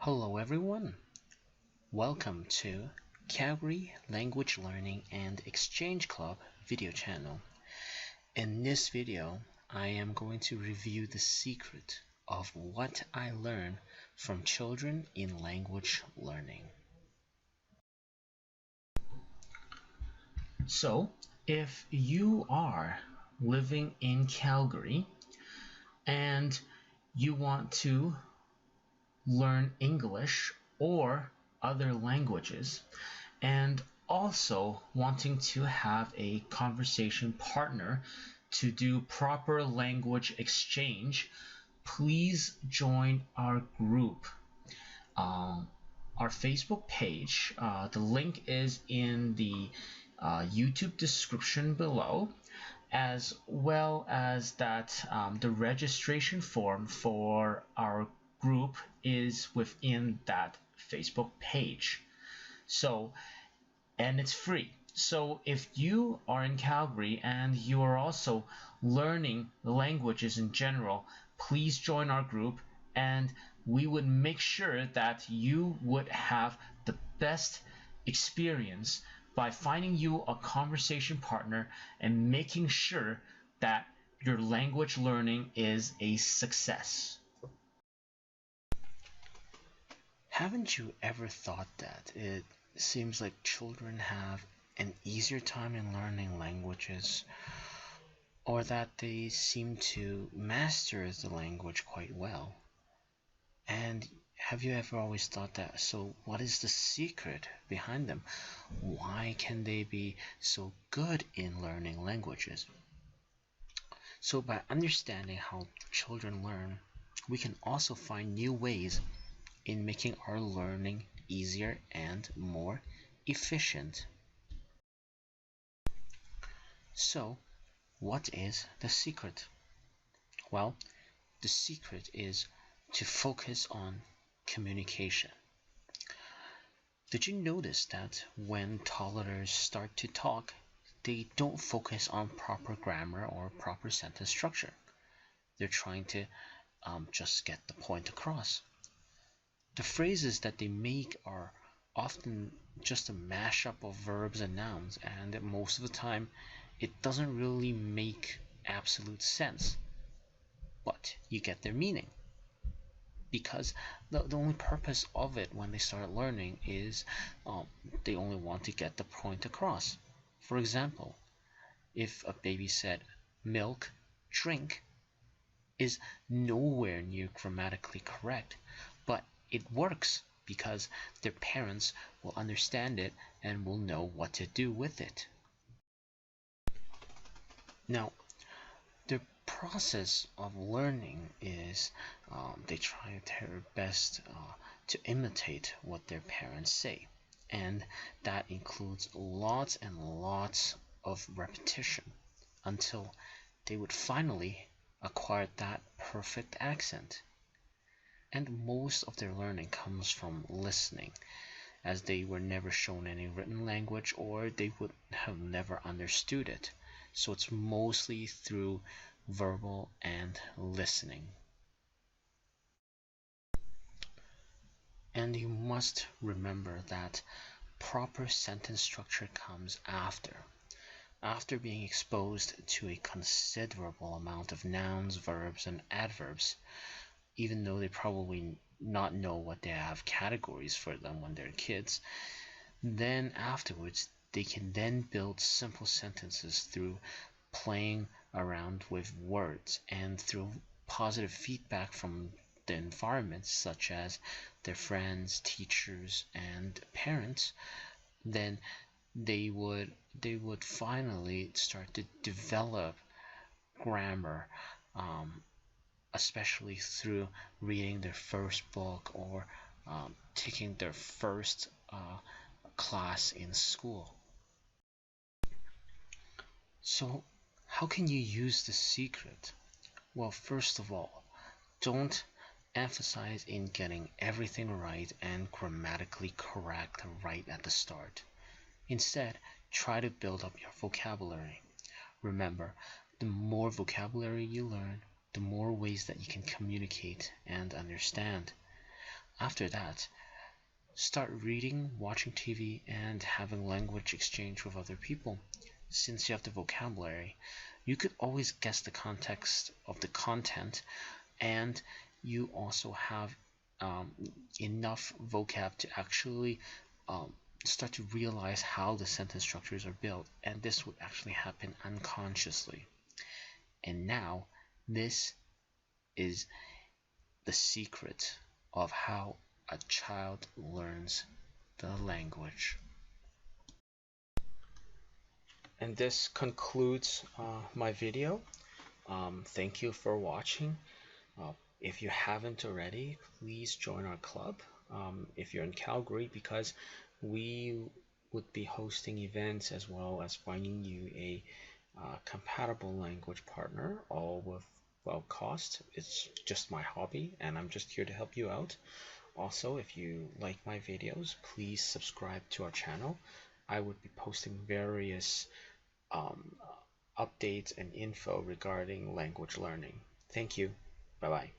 Hello everyone, welcome to Calgary Language Learning and Exchange Club video channel. In this video, I am going to review the secret of what I learn from children in language learning. So, if you are living in Calgary and you want to learn English or other languages, and also wanting to have a conversation partner to do proper language exchange, please join our group. Our Facebook page, the link is in the YouTube description below, as well as that the registration form for our group is within that Facebook page. And it's free. So if you are in Calgary and you are also learning languages in general, please join our group and we would make sure that you would have the best experience by finding you a conversation partner and making sure that your language learning is a success. Haven't you ever thought that it seems like children have an easier time in learning languages, or that they seem to master the language quite well? And have you ever always thought that, so what is the secret behind them? Why can they be so good in learning languages? So by understanding how children learn, we can also find new ways in making our learning easier and more efficient. So, what is the secret? Well, the secret is to focus on communication. Did you notice that when toddlers start to talk, they don't focus on proper grammar or proper sentence structure? They're trying to just get the point across. The phrases that they make are often just a mashup of verbs and nouns, and most of the time it doesn't really make absolute sense, but you get their meaning, because the only purpose of it when they start learning is they only want to get the point across. For example, if a baby said milk, drink, is nowhere near grammatically correct, but it works because their parents will understand it and will know what to do with it. Now, the process of learning is they try their best to imitate what their parents say, and that includes lots and lots of repetition until they would finally acquire that perfect accent. And most of their learning comes from listening, as they were never shown any written language or they would have never understood it. So it's mostly through verbal and listening. And you must remember that proper sentence structure comes after being exposed to a considerable amount of nouns, verbs, and adverbs, even though they probably not know what they have categories for them when they're kids. Then afterwards, they can then build simple sentences through playing around with words and through positive feedback from the environment, such as their friends, teachers, and parents. Then they would finally start to develop grammar, especially through reading their first book or taking their first class in school. So, how can you use the secret? Well, first of all, don't emphasize in getting everything right and grammatically correct right at the start. Instead, try to build up your vocabulary. Remember, the more vocabulary you learn, the more ways that you can communicate and understand. After that, start reading, watching TV, and having language exchange with other people. Since you have the vocabulary, you could always guess the context of the content, and you also have um, enough vocab to actually um, start to realize how the sentence structures are built, and this would actually happen unconsciously. And now, this is the secret of how a child learns the language. And this concludes my video. Thank you for watching. Uh, if you haven't already, please join our club if you're in Calgary, because we would be hosting events as well as finding you a compatible language partner, all with well cost. It's just my hobby and I'm just here to help you out. Also, if you like my videos, please subscribe to our channel. I would be posting various um, updates and info regarding language learning. Thank you. Bye bye.